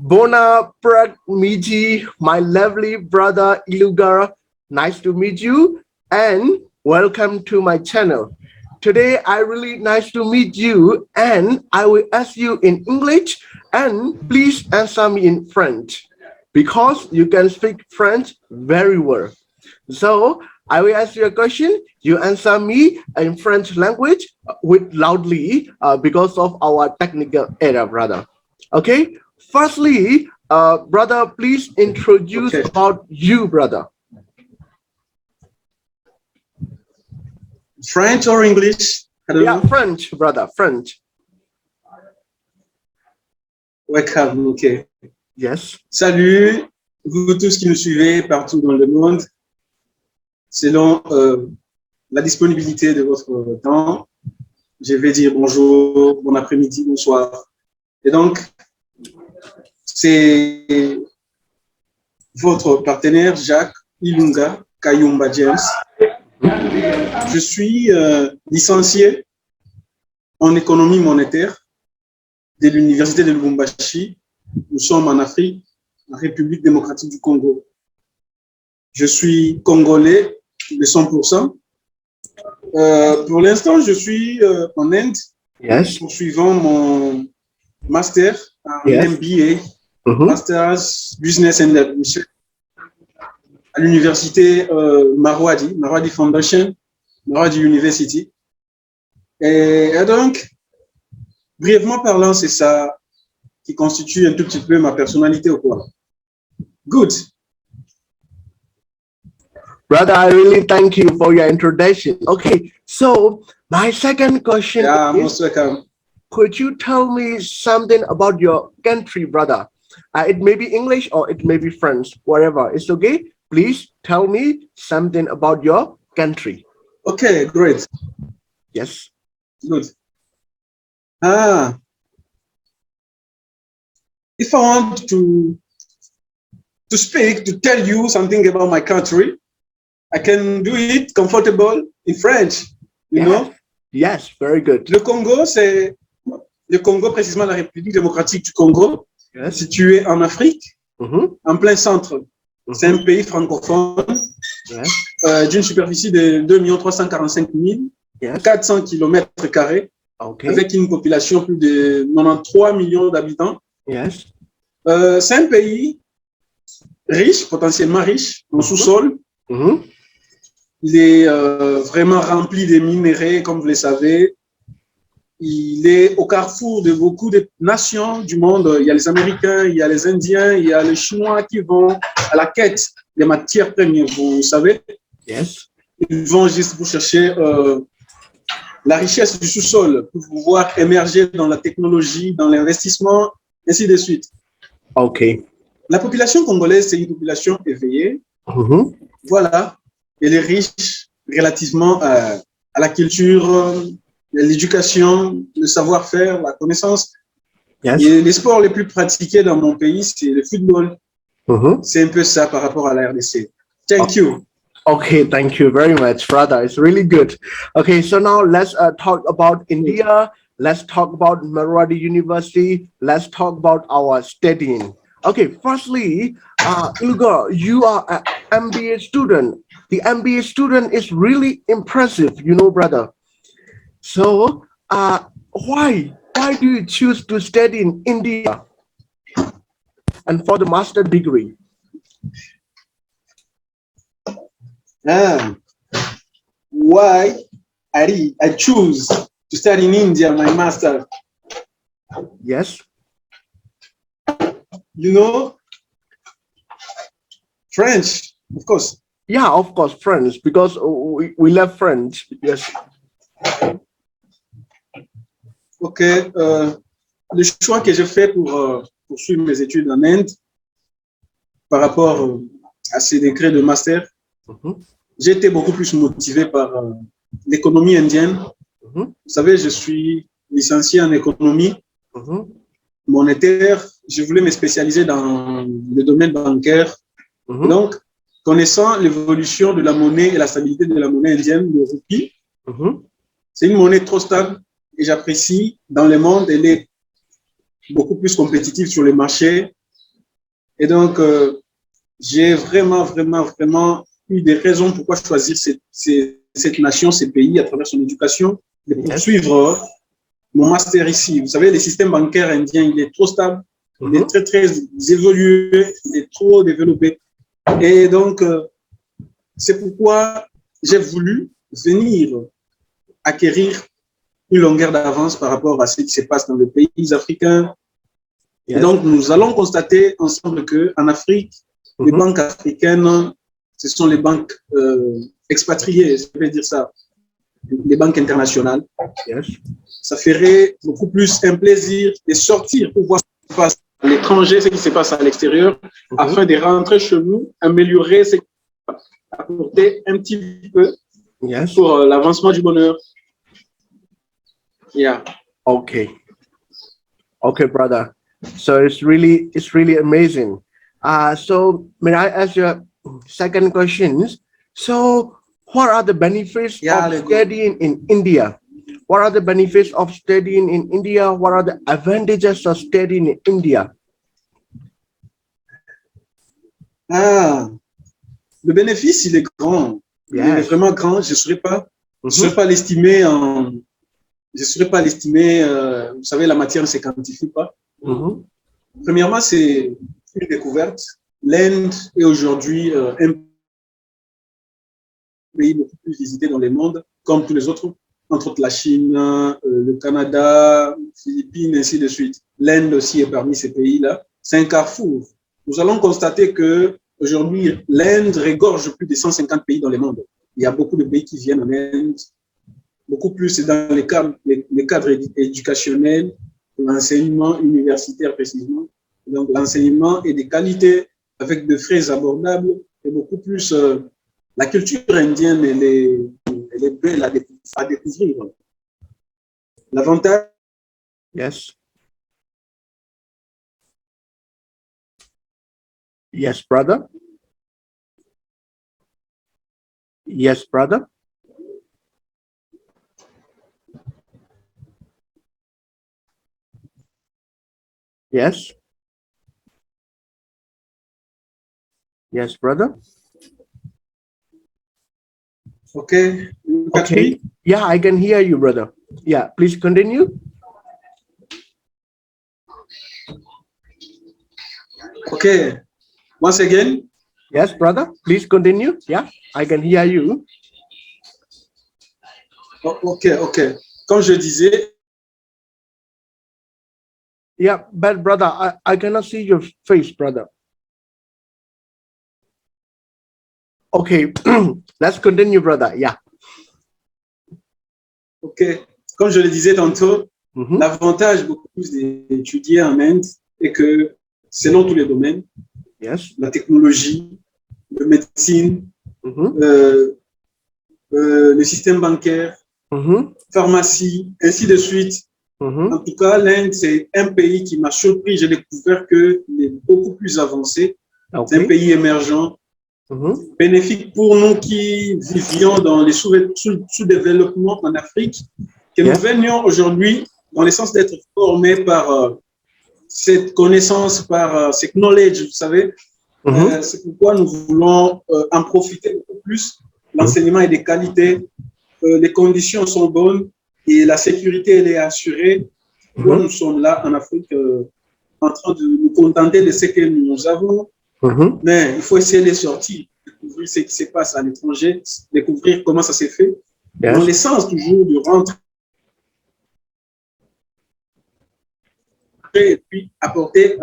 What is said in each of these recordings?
Bona Pragmiji, my lovely brother Ilugar. Nice to meet you and welcome to my channel. Today, I really nice to meet you and I will ask you in English and please answer me in French because you can speak French very well. So I will ask you a question. You answer me in French language with loudly because of our technical error, brother. Okay. Firstly, brother, please introduce about you, brother. French or English? Yeah, French, brother, French. Welcome, ok. Yes. Salut, vous tous qui nous suivez partout dans le monde. Selon la disponibilité de votre temps, je vais dire bonjour, bon après-midi, bonsoir. Et donc, c'est votre partenaire Jacques Ilunga Kayumba James. Je suis licencié en économie monétaire de l'Université de Lubumbashi. Nous sommes en Afrique, en République démocratique du Congo. Je suis congolais de 100%. Pour l'instant, je suis en Inde, poursuivant mon master en MBA, Master's Business and Administration, à l'université Marwadi Foundation, Marwadi University. Et donc, brièvement parlant, c'est ça qui constitue un tout petit peu ma personnalité au quoi. Good. Brother, I really thank you for your introduction. Okay, so my second question is, most welcome. Could you tell me something about your country, brother? It may be English or it may be French, whatever. It's okay. Please tell me something about your country. Okay, great. Yes. Good. If I want to speak, to tell you something about my country, I can do it comfortable in French, you know? Yes, very good. Le Congo, c'est le Congo, précisément la République démocratique du Congo, située en Afrique, en plein centre. C'est un pays francophone d'une superficie de 2 345 400 km², avec une population plus de 93 millions d'habitants. C'est un pays riche, potentiellement riche, en sous-sol. Il est vraiment rempli de minéraux, comme vous le savez. Il est au carrefour de beaucoup de nations du monde. Il y a les Américains, il y a les Indiens, il y a les Chinois qui vont à la quête des matières premières, vous savez. Ils vont juste pour chercher la richesse du sous-sol, pour pouvoir émerger dans la technologie, dans l'investissement, ainsi de suite. OK. La population congolaise, c'est une population éveillée. Voilà. Elle est riche relativement à la culture, l'éducation, le savoir-faire, la connaissance. Et les sports les plus pratiqués dans mon pays, c'est le football. C'est un peu ça par rapport à la RDC. Thank you. Okay, thank you very much, brother. It's really good. Okay, so now let's talk about India. Let's talk about Marwadi University. Let's talk about our studying. Okay, firstly, Ilgar, you are an MBA student. The MBA student is really impressive, you know, brother. So, why do you choose to study in India and for the master degree? Why I choose to study in India, my master? Yes. You know, French, of course. Yeah, of course, French, because we love French. Yes. Ok. Le choix que j'ai fait pour poursuivre mes études en Inde par rapport à ces décrets de master, j'ai été beaucoup plus motivé par l'économie indienne. Vous savez, je suis licencié en économie monétaire. Je voulais me spécialiser dans le domaine bancaire. Donc, connaissant l'évolution de la monnaie et la stabilité de la monnaie indienne, le rupee, c'est une monnaie trop stable et j'apprécie dans le monde. Elle est beaucoup plus compétitive sur les marchés Et donc, j'ai vraiment eu des raisons pourquoi choisir cette nation, ces pays à travers son éducation, de poursuivre mon master ici. Vous savez, le système bancaire indien, il est trop stable, il est très évolué, il est trop développé. Et donc, c'est pourquoi j'ai voulu venir acquérir une longueur d'avance par rapport à ce qui se passe dans les pays africains. Et donc, nous allons constater ensemble qu'en Afrique, les banques africaines, ce sont les banques expatriées, je vais dire ça, les banques internationales. Ça ferait beaucoup plus un plaisir de sortir pour voir ce qui se passe à l'étranger, ce qui se passe à l'extérieur, afin de rentrer chez nous, améliorer, apporter un petit peu pour l'avancement du bonheur. Okay, brother. So it's really amazing. So may I ask you a second questions? So what are the benefits of studying in India? What are the benefits of studying in India? What are the advantages of studying in India? Le bénéfice, il est grand. Il est vraiment grand. Je ne saurais pas l'estimer vous savez, la matière ne se quantifie pas. Premièrement, c'est une découverte. L'Inde est aujourd'hui un pays beaucoup plus visité dans le monde, comme tous les autres, entre autres la Chine, le Canada, les Philippines, ainsi de suite. L'Inde aussi est parmi ces pays-là. C'est un carrefour. Nous allons constater que aujourd'hui, l'Inde regorge plus de 150 pays dans le monde. Il y a beaucoup de pays qui viennent en Inde, beaucoup plus dans les cadres éducationnels, l'enseignement universitaire précisément. Donc, l'enseignement est de qualité, avec des frais abordables, et beaucoup plus la culture indienne, elle est belle à découvrir. L'avantage. Yes, brother. Yes, brother. Yes. Yes, brother. Okay. Okay. Yeah, I can hear you, brother. Yeah, please continue. Okay. Once again. Yes, brother. Please continue. Yeah, I can hear you. Okay. Comme je disais. Yeah, but brother, I cannot see your face, brother. Okay, let's continue, brother. Yeah. Ok. Comme je le disais tantôt, l'avantage beaucoup plus d'étudier en Inde est que selon tous les domaines, la technologie, la médecine, le système bancaire, pharmacie, ainsi de suite. En tout cas, l'Inde, c'est un pays qui m'a surpris. J'ai découvert qu'il est beaucoup plus avancé. C'est un pays émergent, bénéfique pour nous qui vivions dans les sous-développements en Afrique, que nous venions aujourd'hui dans le sens d'être formés par cette connaissance, par cette knowledge, vous savez. C'est pourquoi nous voulons en profiter beaucoup plus. L'enseignement est de qualité, les conditions sont bonnes et la sécurité elle est assurée. Nous sommes là en Afrique en train de nous contenter de ce que nous avons. Mais il faut essayer de sortir, découvrir ce qui se passe à l'étranger, découvrir comment ça s'est fait, dans le sens toujours de rentrer et puis apporter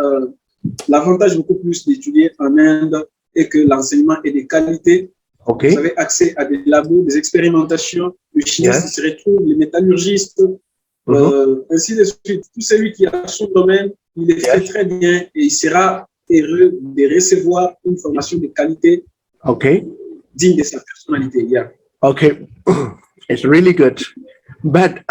l'avantage beaucoup plus d'étudier en Inde et que l'enseignement est de qualité. Vous avez accès à des labos, des expérimentations, le chimiste se retrouve, les métallurgistes, ainsi de suite. Tout celui qui a son domaine, il est fait très bien et il sera heureux de recevoir une formation de qualité digne de sa personnalité. Okay, it's really good. But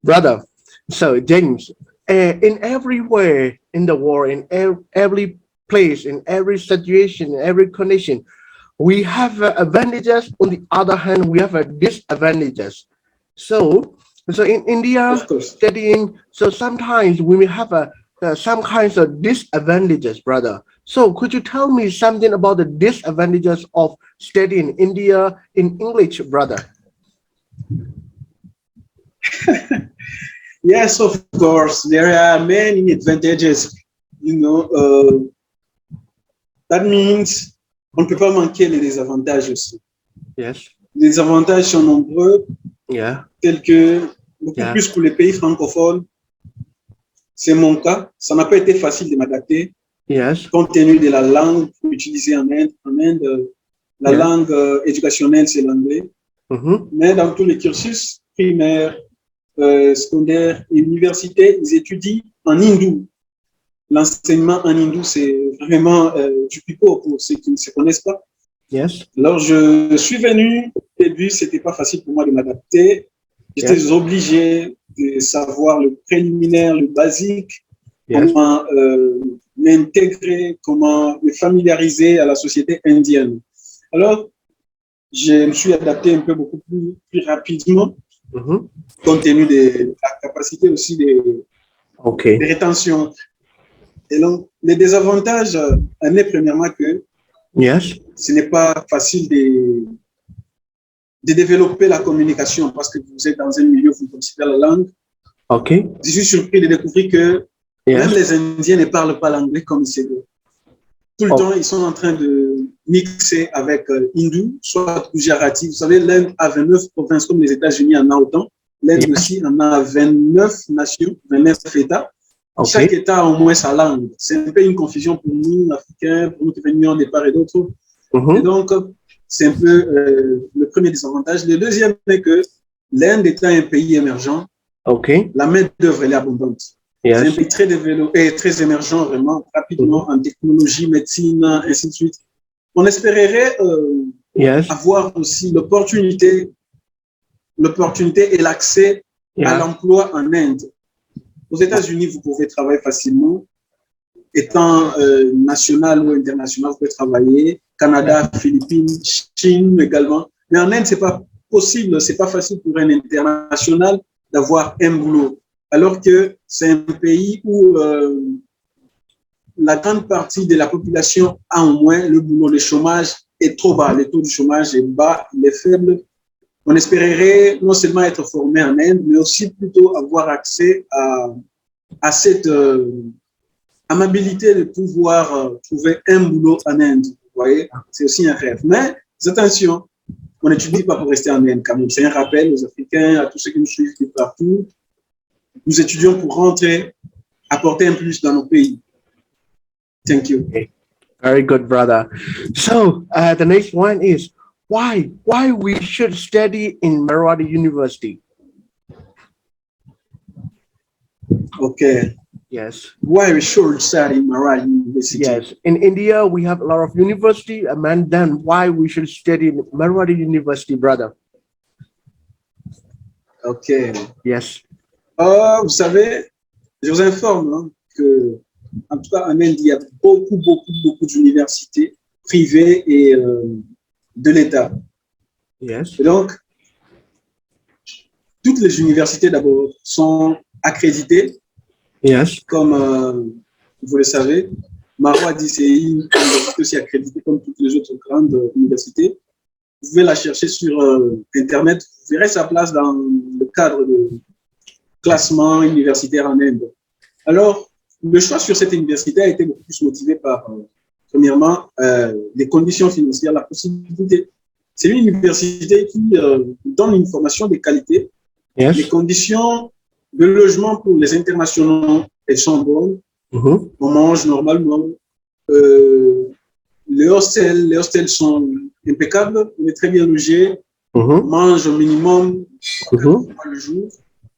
brother, so James, in every way in the world, in every place, in every situation, in every condition, we have advantages. On the other hand, we have disadvantages. So in India, studying, so sometimes we may have some kinds of disadvantages, brother. So could you tell me something about the disadvantages of studying in India in English, brother? Yes, of course. There are many advantages. That means on ne peut pas manquer les désavantages aussi. Yes. Les avantages sont nombreux, tels que beaucoup plus pour les pays francophones. C'est mon cas. Ça n'a pas été facile de m'adapter. Compte tenu de la langue utilisée en Inde. En Inde, la langue éducationnelle, c'est l'anglais. Mais dans tous les cursus primaires, secondaires et universitaires, ils étudient en hindou. L'enseignement en hindou, c'est vraiment du pipeau pour ceux qui ne se connaissent pas. Alors, je suis venu, au début, c'était pas facile pour moi de m'adapter. J'étais obligé de savoir le préliminaire, le basique, comment m'intégrer, comment me familiariser à la société indienne. Alors, je me suis adapté un peu beaucoup plus rapidement, compte tenu de la capacité aussi de rétention. Et donc, les désavantages en est premièrement que ce n'est pas facile de développer la communication parce que vous êtes dans un milieu où vous considérez la langue. Je suis surpris de découvrir que même les Indiens ne parlent pas l'anglais comme c'est eux. Tout le temps, ils sont en train de mixer avec hindou, soit gujarati. Vous savez, l'Inde a 29 provinces comme les États-Unis en a autant. L'Inde aussi en a 29 nations, 29 États. Chaque État a au moins sa langue. C'est un peu une confusion pour nous, Africains, pour nous qui venons des part et d'autres. Et donc, c'est un peu le premier désavantage. Le deuxième est que l'Inde étant un pays émergent, la main-d'œuvre est abondante. C'est un pays très développé et très émergent, vraiment, rapidement en technologie, médecine, ainsi de suite. On espérait avoir aussi l'opportunité et l'accès à l'emploi en Inde. Aux États-Unis, vous pouvez travailler facilement. Étant national ou international, vous pouvez travailler. Canada, Philippines, Chine également. Mais en Inde, ce n'est pas possible, ce n'est pas facile pour un international d'avoir un boulot. Alors que c'est un pays où la grande partie de la population a au moins le boulot. Le chômage est trop bas, le taux du chômage est bas, il est faible. On espérerait non seulement être formé en Inde, mais aussi plutôt avoir accès à cette amabilité de pouvoir trouver un boulot en Inde. Vous voyez, c'est aussi un rêve. Mais attention, on n'étudie pas pour rester en Inde quand même. C'est un rappel aux Africains, à tous ceux qui nous suivent de partout. Nous étudions pour rentrer, apporter un plus dans nos pays. Thank you. Very good, brother. So the next one is why we should study in Marathi University. Okay. Yes. Why we should study in Marathi University? Yes. In India, we have a lot of university, and then why we should study in Marathi University, brother? Okay. Yes. Vous savez, je vous informe que, en tout cas, en Inde, il y a beaucoup d'universités privées et de l'État. Yes. Et donc, toutes les universités d'abord sont accréditées. Yes. Comme vous le savez, Marwadi, c'est une université aussi accréditée comme toutes les autres grandes universités. Vous pouvez la chercher sur Internet. Vous verrez sa place dans le cadre de classement universitaire en Inde. Alors, le choix sur cette université a été beaucoup plus motivé par, premièrement, les conditions financières, la possibilité. C'est une université qui donne une formation de qualité. Yes. Les conditions de logement pour les internationaux, elles sont bonnes. On mange normalement. Les hostels sont impeccables. On est très bien logé. On mange au minimum 4 fois le jour.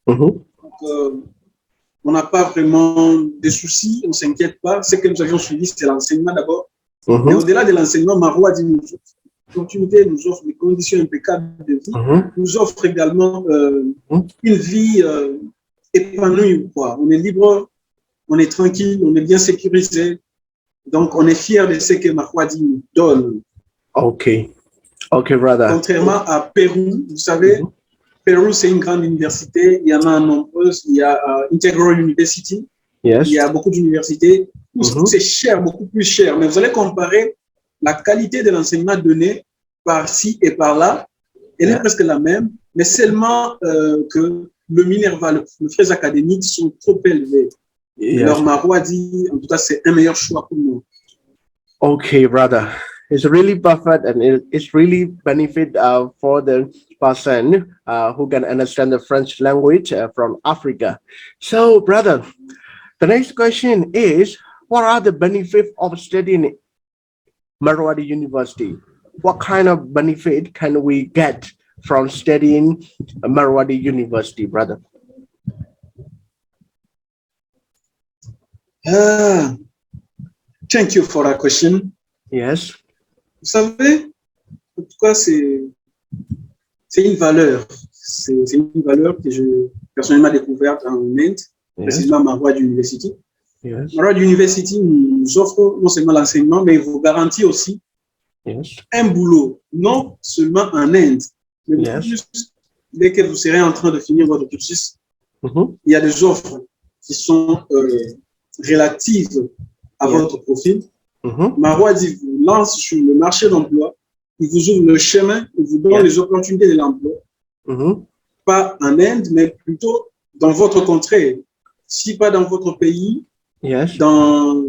Donc, on n'a pas vraiment de soucis. On ne s'inquiète pas. Ce que nous avions suivi, c'était l'enseignement d'abord. Mais au-delà de l'enseignement, Marwadi nous offre l'opportunité, nous offre des conditions impeccables de vie, nous offre également une vie épanouie. On est libre, on est tranquille, on est bien sécurisé. Donc, on est fiers de ce que Marwadi nous donne. OK, brother. Contrairement à Pérou, vous savez, Pérou, c'est une grande université. Il y en a nombreuses. Il y a Integral University. Yes. Il y a beaucoup d'universités où c'est cher, beaucoup plus cher. Mais vous allez comparer la qualité de l'enseignement donné par-ci et par-là. Elle est presque la même, mais seulement que le Minerva, les frais académiques sont trop élevés. Alors, Marois dit, en tout cas, c'est un meilleur choix pour nous. Okay, brother. It's really perfect, and it's really benefit for the person who can understand the French language from Africa. So, brother, the next question is, what are the benefits of studying Marwadi University? What kind of benefit can we get from studying Marwadi University, brother? Thank you for that question. Yes. Vous savez, en tout cas, c'est une valeur. C'est une valeur que je personnellement découverte en Inde, précisément à Marwadi University. Yes. Marwadi University nous offre non seulement l'enseignement, mais il vous garantit aussi un boulot, non seulement en Inde, mais plus dès que vous serez en train de finir votre cursus, il y a des offres qui sont relatives à votre profil. Marwadi vous lance sur le marché d'emploi, il vous ouvre le chemin, il vous donne les opportunités de l'emploi, pas en Inde, mais plutôt dans votre contrée. Si pas dans votre pays, dans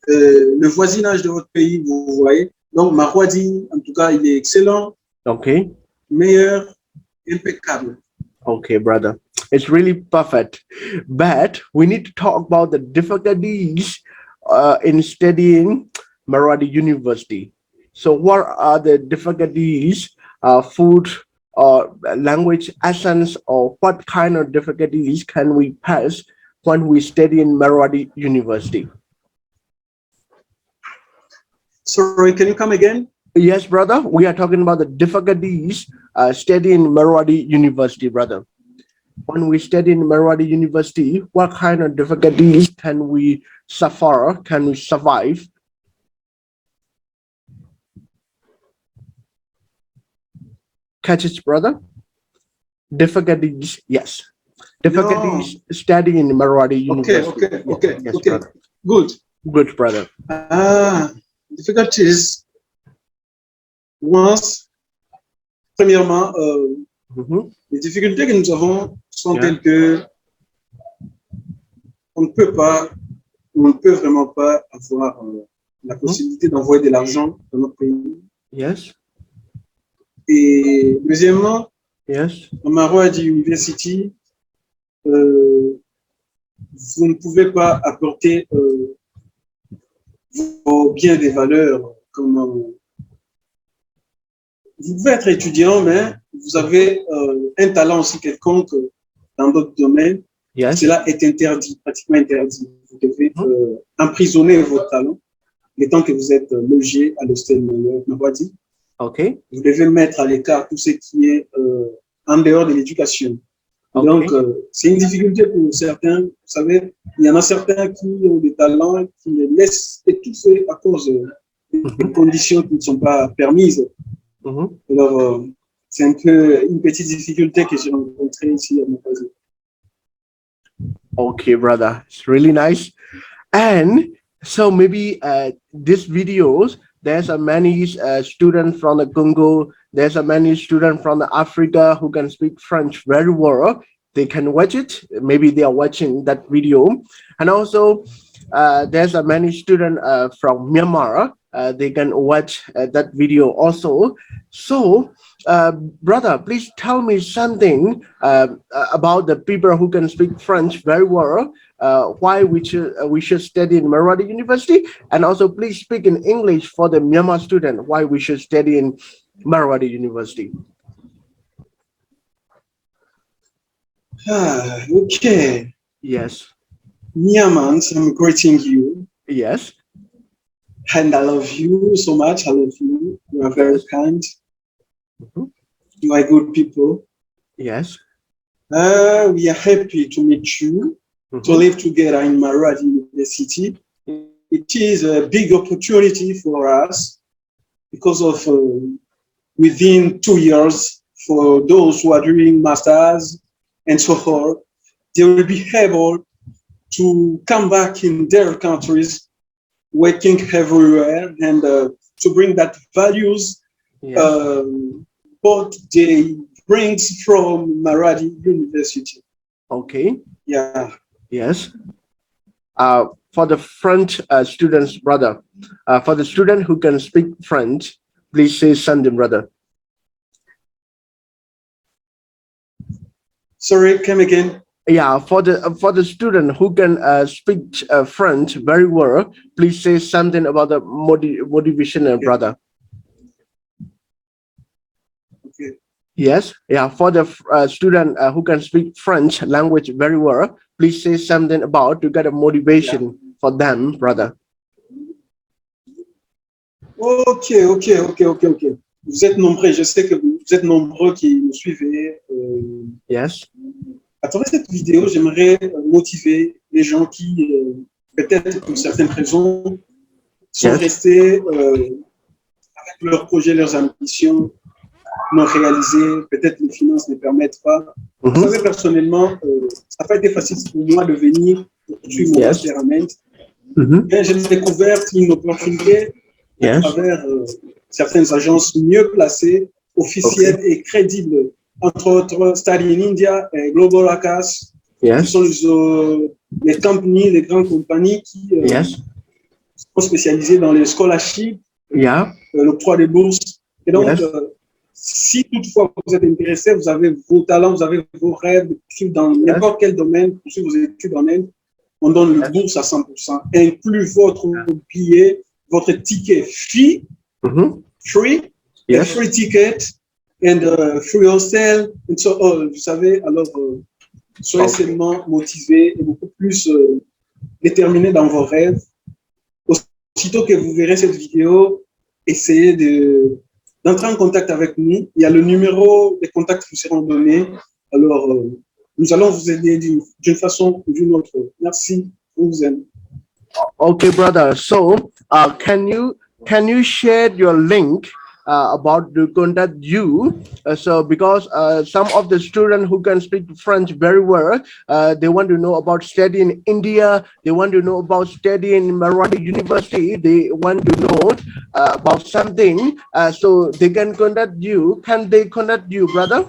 le voisinage de votre pays, vous voyez. Donc, Marwadi, en tout cas, il est excellent, meilleur, impeccable. Okay, brother. It's really perfect. But we need to talk about the difficulties in studying Marwadi University. So what are the difficulties, food or language essence, or what kind of difficulties can we pass when we study in Marwadi University? Sorry, can you come again? Yes, brother. We are talking about the difficulties studying Marwadi University, brother. When we study in Marwadi University, what kind of difficulties can we suffer? Can we survive? Catch it, brother? Difficulties, yes. Difficulties studying in Marwadi University. Okay. Brother. Good, brother. Difficulties. Once, premièrement, les difficultés que nous avons sont telles que on ne peut vraiment pas avoir la possibilité d'envoyer de l'argent dans notre pays. Yes. Et deuxièmement, à Marwadi University, vous ne pouvez pas apporter vos biens des valeurs comme vous pouvez être étudiant, mais vous avez un talent aussi quelconque dans d'autres domaines. Cela est interdit, pratiquement interdit. Vous devez emprisonner votre talent le temps que vous êtes logé à l'hostel Marwadi. Vous devez mettre à l'écart tout ce qui est en dehors de l'éducation. Donc, c'est une difficulté pour certains. Vous savez, il y en a certains qui ont des talents qui les laissent étouffer à cause des conditions qui ne sont pas permises. Alors, c'est un peu une petite difficulté que j'ai rencontrée ici à Marwadi. Okay, brother, it's really nice. And so maybe this videos, there's a many students from the Congo, there's a many students from the Africa who can speak French very well. They can watch it. Maybe they are watching that video. And also there's a many students from Myanmar. They can watch that video also. So, brother, please tell me something about the people who can speak French very well. Why we should study in Marwadi University, and also please speak in English for the Myanmar student. Why we should study in Marwadi University. Okay. Yes. Myanmar, I'm greeting you. Yes. And I love you so much. I love you. You are very kind. You are good people. Yes. We are happy to meet you, to live together in Marwadi University. It is a big opportunity for us because of within 2 years, for those who are doing masters and so forth, they will be able to come back in their countries, working everywhere, and to bring that values what they brings from Maradi University. Okay. Yeah. Yes. For the French students, brother, for the student who can speak French, please say something, brother. Sorry, come again. Yeah, for the student who can speak French very well, please say something about the motivation, brother. Okay. Yes, yeah, for the student who can speak French language very well, please say something about to get a motivation for them, brother. Ok. Vous êtes nombreux, je sais que vous êtes nombreux qui nous suivez. Yes. À travers cette vidéo, j'aimerais motiver les gens qui, peut-être pour certaines raisons, sont restés avec leurs projets, leurs ambitions non réalisées. Peut-être les finances ne permettent pas. Vous savez, personnellement, ça n'a pas été facile pour moi de venir poursuivre mon master à Nantes. Mais j'ai découvert une opportunité à travers certaines agences mieux placées, officielles et crédibles, entre autres Study in India et Global Acas, qui sont les compagnies, les grandes compagnies qui sont spécialisées dans les scholarships, l'octroi des bourses. Et donc, si toutefois vous êtes intéressé, vous avez vos talents, vous avez vos rêves, de poursuivre dans n'importe quel domaine, poursuivre vos études en Inde, on donne le bourse à 100%, inclut votre billet, votre ticket free, a free ticket, and free hostel, and so on. Vous savez, alors soyez seulement motivé et beaucoup plus déterminé dans vos rêves. Aussitôt que vous verrez cette vidéo, essayez d'entrer en contact avec nous. Il y a le numéro des contacts qui vous seront donnés. Alors, nous allons vous aider d'une façon ou d'une autre. Merci. On vous aime. Okay, brother. So, can you share your link about to contact you? So, because some of the students who can speak French very well, they want to know about studying in India. They want to know about studying in Maradi University. They want to know about something. So they can contact you. Can they contact you, brother?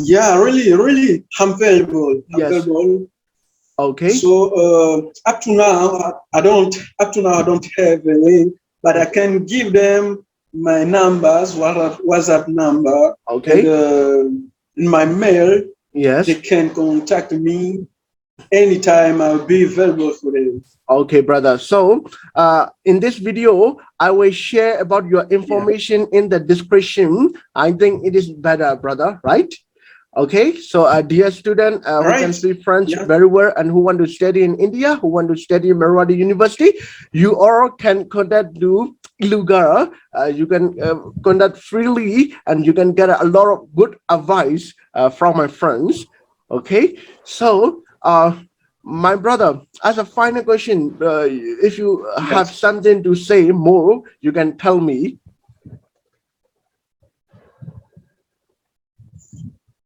Yeah, really, I'm available. Yes. Okay. So up to now, I don't have a link, but I can give them my numbers, WhatsApp number. Okay. And in my mail, they can contact me anytime. I'll be available for them. Okay, brother. So in this video, I will share about your information in the description. I think it is better, brother, right? Okay, so dear student who can speak French very well and who want to study in India, who want to study in Maradi University, you all can contact to Ilugara. You can contact freely and you can get a lot of good advice from my friends. Okay, so my brother, as a final question, if you have something to say more, you can tell me.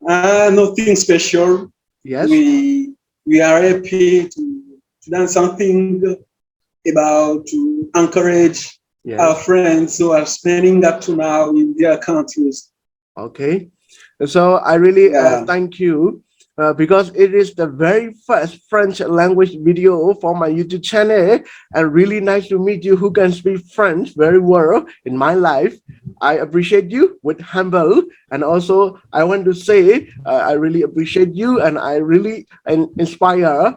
Nothing special. Yes. We are happy to done something about to encourage our friends who are spending up to now in their countries. Okay. So I really thank you because it is the very first French language video for my YouTube channel, and really nice to meet you who can speak French very well in my life. I appreciate you with humble, and also I want to say I really appreciate you and I really inspire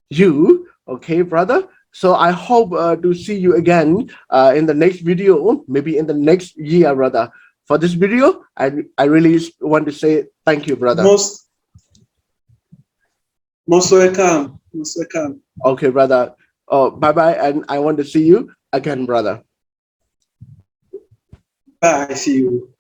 you. Okay, brother. So I hope to see you again in the next video, maybe in the next year, brother. For this video, I really want to say thank you, brother. Most welcome. Most welcome. Okay, brother. Bye-bye, and I want to see you again, brother. Bye. See you.